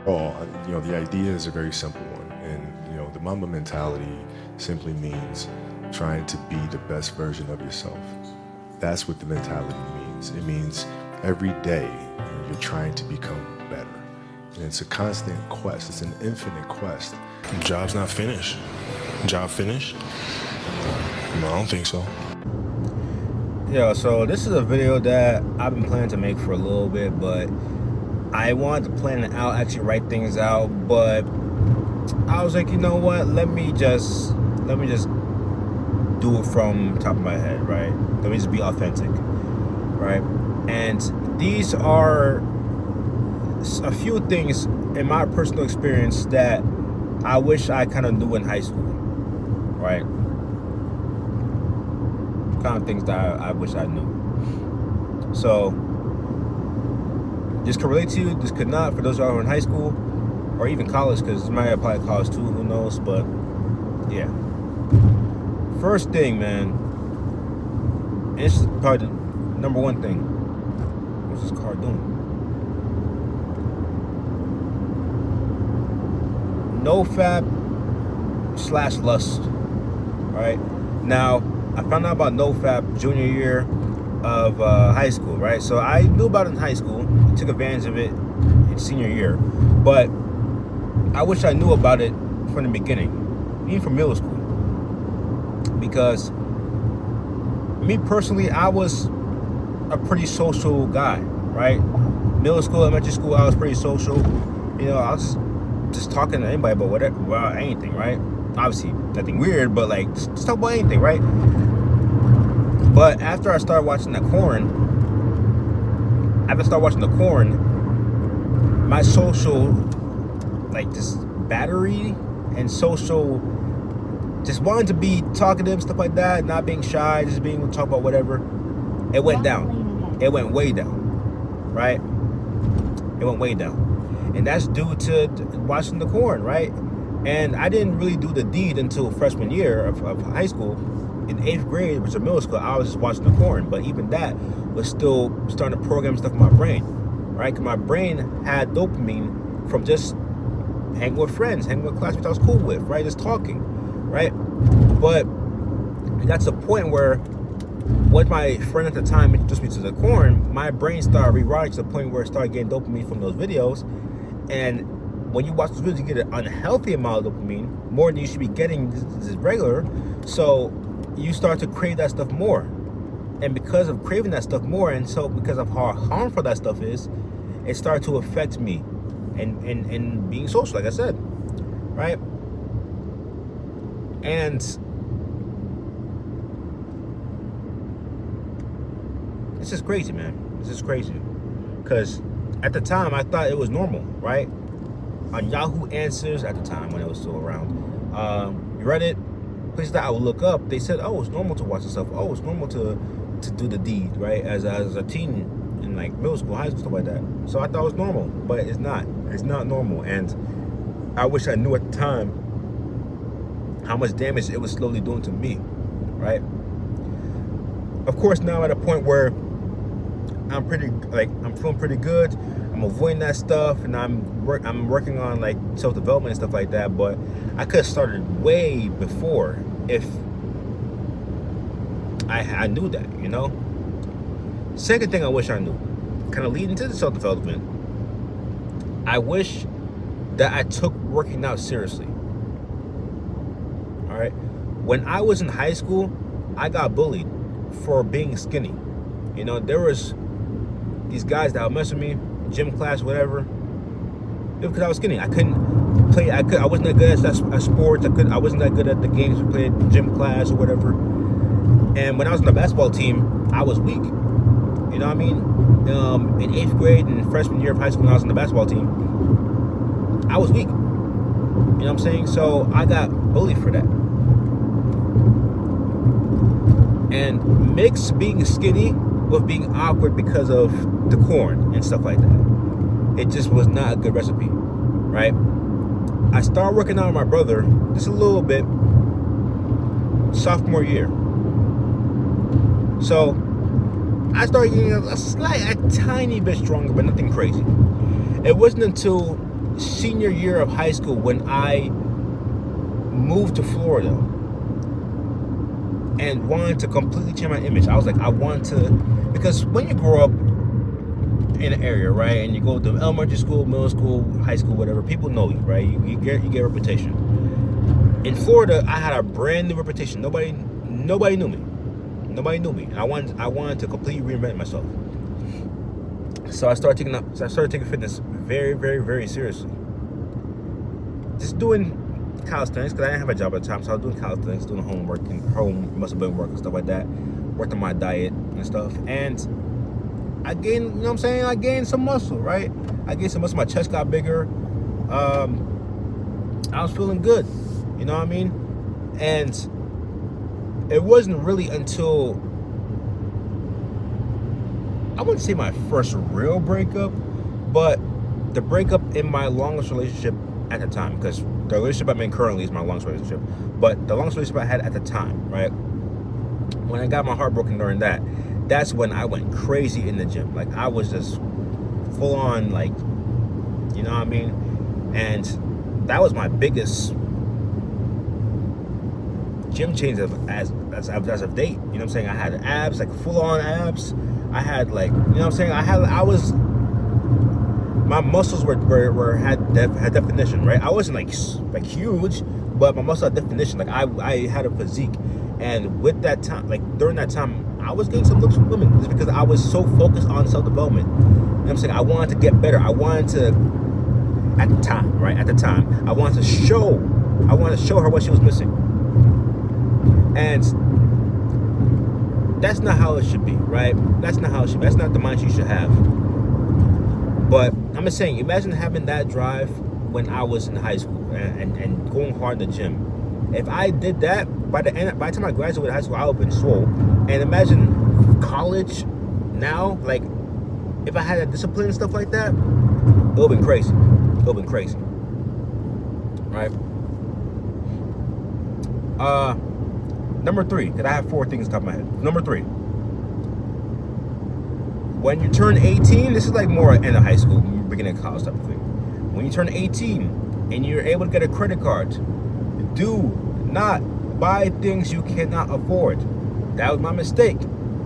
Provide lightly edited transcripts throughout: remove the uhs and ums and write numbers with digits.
The idea is a very simple one, and the Mamba mentality simply means trying to be the best version of yourself. That's what the mentality means. It means every day you're trying to become better, and it's a constant quest. It's an infinite quest. Job's not finished. Job finished? No, I don't think so. Yeah, so this is a video that I've been planning to make for a little bit, but I wanted to plan it out, actually write things out, but I was like, you know what? Let me just do it from top of my head, right? Let me just be authentic, right? And these are a few things in my personal experience that I wish I kind of knew in high school, right? Kind of things that I wish I knew. So this could relate to you, this could not, for those of you who are in high school or even college, because this might apply to college too, who knows, but yeah. First thing, man, and this is probably the number one thing. What's this car doing? NoFap/lust, right? Now, I found out about NoFap junior year of high school, right? So I knew about it in high school, took advantage of it in senior year, but I wish I knew about it from the beginning, even from middle school, because me personally, I was a pretty social guy, right? Middle school, elementary school, I was pretty social. I was just talking to anybody about whatever, about anything, right? Obviously, nothing weird, but like just talk about anything, right? But after I started watching the Corn, my social, like, just battery and social, just wanting to be talkative, stuff like that, not being shy, just being able to talk about whatever, it went down. It went way down, right? It went way down. And that's due to watching the Corn, right? And I didn't really do the deed until freshman year of high school. In 8th grade, which is middle school, I was just watching the Corn. But even that was still starting to program stuff in my brain, right? Because my brain had dopamine from just hanging with friends, hanging with classmates I was cool with, right? Just talking, right? But that's the point where, what my friend at the time introduced me to the Corn, my brain started rewiring to the point where it started getting dopamine from those videos. And when you watch those videos, you get an unhealthy amount of dopamine, more than you should be getting this regular. So you start to crave that stuff more. And because of craving that stuff more, and so because of how harmful that stuff is, it started to affect me and being social, like I said, right? And it's just crazy, man. It's just crazy. Because at the time, I thought it was normal, right? On Yahoo Answers at the time, when it was still around, Reddit, places that I would look up, they said, oh, it's normal to watch this stuff. Oh, it's normal to do the deed, right? As a teen in like middle school, high school, stuff like that. So I thought it was normal, but it's not. It's not normal. And I wish I knew at the time how much damage it was slowly doing to me, right? Of course, now at a point where I'm feeling pretty good. I'm avoiding that stuff, and I'm working on like self-development and stuff like that. But I could have started way before if I knew that, Second thing I wish I knew, kind of leading to the self-development, I wish that I took working out seriously. All right, when I was in high school, I got bullied for being skinny. There was these guys that would mess with me, gym class, whatever, because I was skinny. I couldn't play. I wasn't that good at sports. I wasn't that good at the games we played, gym class or whatever. And when I was on the basketball team, I was weak. You know what I mean? In 8th grade and freshman year of high school, when I was on the basketball team, I was weak. You know what I'm saying? So I got bullied for that. And mix being skinny with being awkward because of the Corn and stuff like that. It just was not a good recipe, right? I started working out with my brother just a little bit sophomore year. So I started getting a tiny bit stronger, but nothing crazy. It wasn't until senior year of high school when I moved to Florida and wanted to completely change my image. I was like, I want to, because when you grow up in an area, right, and you go to elementary school, middle school, high school, whatever, people know you, right? You get a reputation. In Florida, I had a brand new reputation. Nobody knew me. Nobody knew me. And I wanted to completely reinvent myself. So I started taking fitness very, very, very seriously. Just doing calisthenics, because I didn't have a job at the time, so I was doing calisthenics, doing homework and home muscle building work and stuff like that, worked on my diet and stuff, and I gained, you know what I'm saying, I gained some muscle, right? I gained some muscle, my chest got bigger, I was feeling good, you know what I mean? And it wasn't really until, I wouldn't say my first real breakup, but the breakup in my longest relationship at the time, because the relationship I'm in currently is my longest relationship, but the longest relationship I had at the time, right? When I got my heart broken during that, that's when I went crazy in the gym. Like, I was just full on, like, you know what I mean? And that was my biggest gym change as of date. You know what I'm saying? I had abs, like full on abs. I had, like, you know what I'm saying? My muscles had definition, right? I wasn't like huge, but my muscles had definition. Like, I had a physique, and with that time, like during that time, I was getting some looks from women just because I was so focused on self-development. You know what I'm saying? I wanted to get better. I wanted to, at the time, right? At the time, I wanted to show her what she was missing, and that's not how it should be, right? That's not how it should be. That's not the mindset you should have. But I'm just saying, imagine having that drive when I was in high school and going hard in the gym. If I did that, by the time I graduated high school, I would have been swole. And imagine college now, like, if I had a discipline and stuff like that, it would have been crazy. It would have been crazy. Right? Number 3, because I have 4 things on top of my head. Number 3. When you turn 18, this is like more end of high school, beginning of college type of thing. When you turn 18 and you're able to get a credit card, do not buy things you cannot afford. That was my mistake,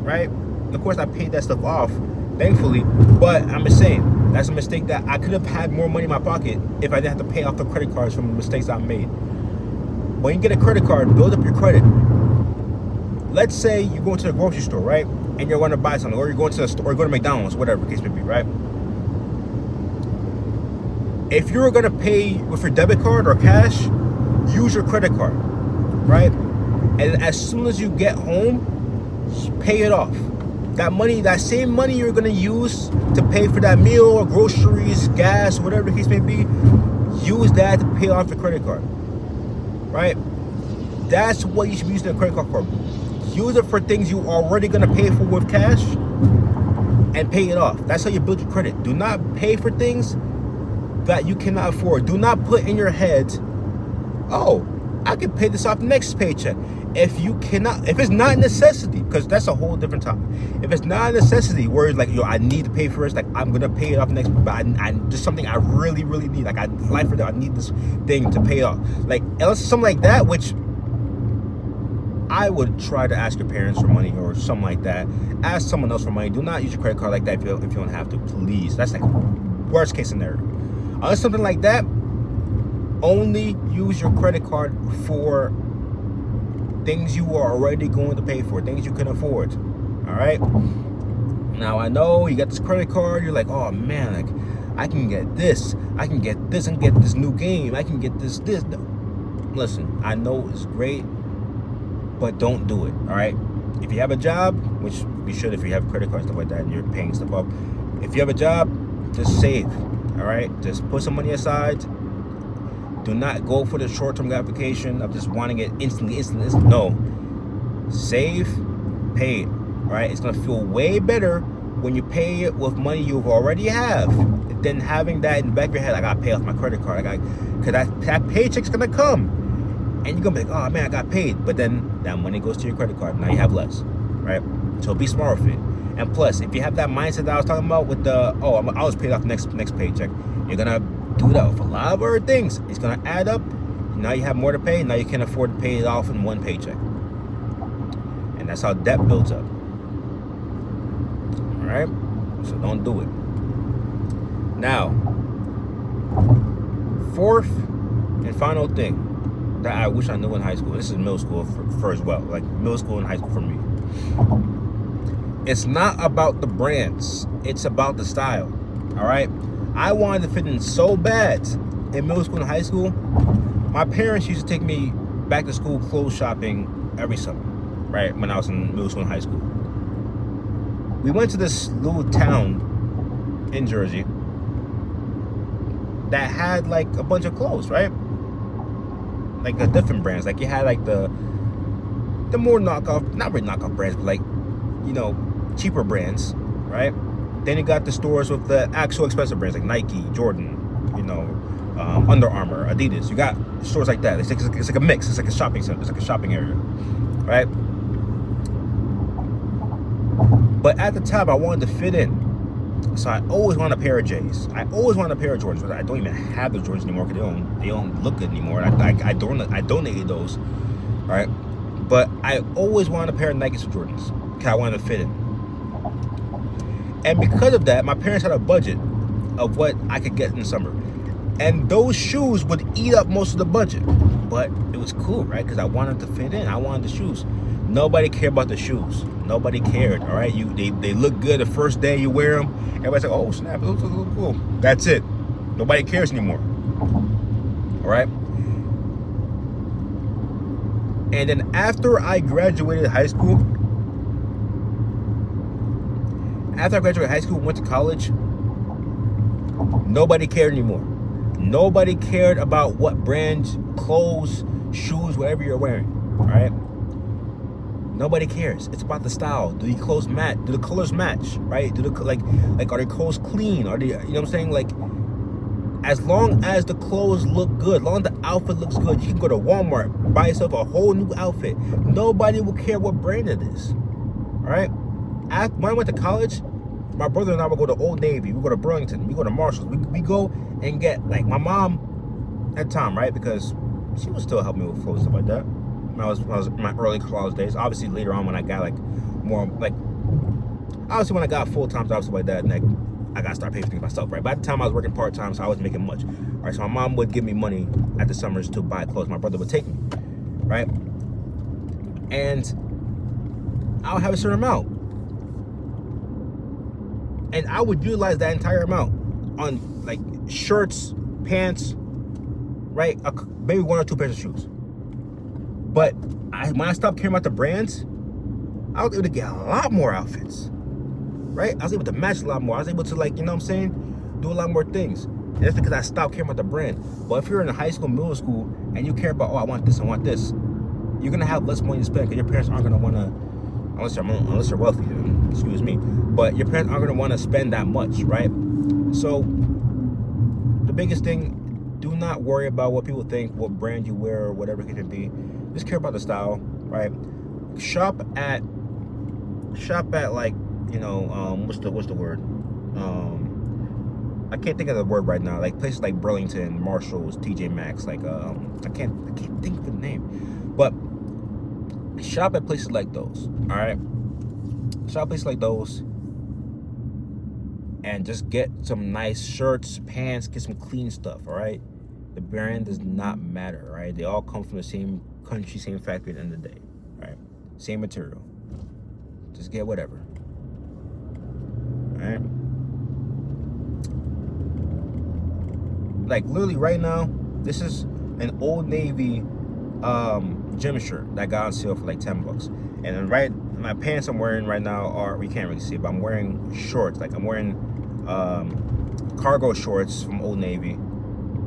right? Of course, I paid that stuff off, thankfully, but I'm just saying, that's a mistake that I could have had more money in my pocket if I didn't have to pay off the credit cards from the mistakes I made. When you get a credit card, build up your credit. Let's say you go to the grocery store, right? And you're going to buy something, or you're going to the store, or go to McDonald's, whatever the case may be, right? If you're going to pay with your debit card or cash, use your credit card, right? And as soon as you get home, pay it off. That same money you're going to use to pay for that meal or groceries, gas, whatever the case may be, use that to pay off the credit card, right? That's what you should be using a credit card for. Use it for things you already going to pay for with cash and pay it off. That's how you build your credit. Do not pay for things that you cannot afford. Do not put in your head, oh, I can pay this off next paycheck. If it's not a necessity, because that's a whole different topic. If it's not a necessity, where it's like, yo, I need to pay first, like, I'm gonna pay it off next, but I just something I really, really need. Like, I need this thing to pay off. Like, unless it's something like that, which I would try to ask your parents for money or something like that. Ask someone else for money. Do not use your credit card like that if you don't have to, please. That's like worst case scenario. Unless something like that, only use your credit card for things you are already going to pay for, things you can afford. All right. Now I know you got this credit card. You're like, oh man, like I can get this, I can get this new game, I can get this. No. Listen, I know it's great, but don't do it. All right. If you have a job, which you should if you have credit cards, stuff like that, and you're paying stuff up. If you have a job, just save. All right. Just put some money aside. Do not go for the short-term gratification of just wanting it instantly. No. Save, pay it. All right. It's gonna feel way better when you pay it with money you already have than having that in the back of your head. I gotta pay off my credit card. Cause that paycheck's gonna come, and you're gonna be like, oh man, I got paid. But then that money goes to your credit card. Now you have less, right? So be smart with it. And plus, if you have that mindset that I was talking about with the, oh, I was paid off next paycheck, you're gonna do that with a lot of other things. It's gonna add up. Now you have more to pay. Now you can't afford to pay it off in one paycheck. And that's how debt builds up. All right? So don't do it. Now, fourth and final thing that I wish I knew in high school. This is middle school for as well. Like middle school and high school for me. It's not about the brands. It's about the style. All right? I wanted to fit in so bad in middle school and high school. My parents used to take me back to school clothes shopping every summer, right? When I was in middle school and high school. We went to this little town in Jersey that had like a bunch of clothes, right? Like the different brands. Like you had like the more knockoff, not really knockoff brands, but like, you know, cheaper brands, right? Then you got the stores with the actual expensive brands like Nike, Jordan, you know, Under Armour, Adidas. You got stores like that. It's like a mix. It's like a shopping center. It's like a shopping area, right? But at the time, I wanted to fit in, so I always wanted a pair of J's. I always wanted a pair of Jordans. But I don't even have the Jordans anymore because they don't look good anymore. I donated those, right? But I always wanted a pair of Nikes or Jordans because I wanted to fit in. And because of that, my parents had a budget of what I could get in the summer. And those shoes would eat up most of the budget. But it was cool, right? Because I wanted to fit in. I wanted the shoes. Nobody cared about the shoes. Nobody cared, all right? They look good the first day you wear them. Everybody's like, oh, snap, those look cool. That's it. Nobody cares anymore, all right? And then after I graduated high school, went to college, nobody cared anymore. Nobody cared about what brands, clothes, shoes, whatever you're wearing, all right? Nobody cares. It's about the style. Do the clothes match? Do the colors match, right? Do the like are the clothes clean? Are they, you know what I'm saying? Like, as long as the clothes look good, as long as the outfit looks good, you can go to Walmart, buy yourself a whole new outfit. Nobody will care what brand it is, all right? When I went to college, my brother and I would go to Old Navy, we go to Burlington, we go to Marshalls, we go and get, like, my mom at the time, right? Because she would still help me with clothes and stuff like that. When I was in my early college days. Obviously later on when I got like more, like, obviously when I got full-time jobs, stuff like that, and like I got to start paying for things myself, right? By the time I was working part-time, so I wasn't making much. All right, so my mom would give me money at the summers to buy clothes. My brother would take me, right? And I would have a certain amount. And I would utilize that entire amount on like shirts, pants, right? Maybe one or two pairs of shoes. But when I stopped caring about the brands, I was able to get a lot more outfits, right? I was able to match a lot more. I was able to, like, you know what I'm saying, do a lot more things. And that's because I stopped caring about the brand. But if you're in high school, middle school, and you care about, oh, I want this, you're going to have less money to spend because your parents aren't going to want to, unless you're wealthy, excuse me, but your parents aren't going to want to spend that much, right? So the biggest thing, do not worry about what people think, what brand you wear, or whatever it can be. Just care about the style, right? Shop at like, you know, what's the word? I can't think of the word right now. Like places like Burlington, Marshalls, TJ Maxx, like I can't think of the name. But shop at places like those, all right? Shop at places like those and just get some nice shirts, pants, get some clean stuff, all right? The brand does not matter, right? They all come from the same country, same factory at the end of the day, right? Same material. Just get whatever, all right? Like literally right now, this is an Old Navy gym shirt that got on sale for like $10. And then my pants I'm wearing right now are, we can't really see it, but I'm wearing shorts. Like I'm wearing cargo shorts from Old Navy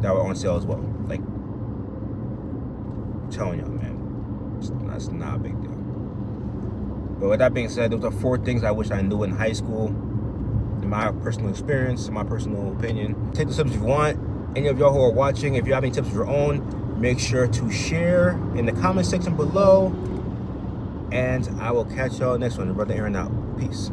that were on sale as well. Like, I'm telling y'all, man, that's not a big deal. But with that being said, those are 4 things I wish I knew in high school, in my personal experience, in my personal opinion. Take the tips if you want. Any of y'all who are watching, if you have any tips of your own, make sure to share in the comment section below. And I will catch y'all next one. Brother Aaron out. Peace.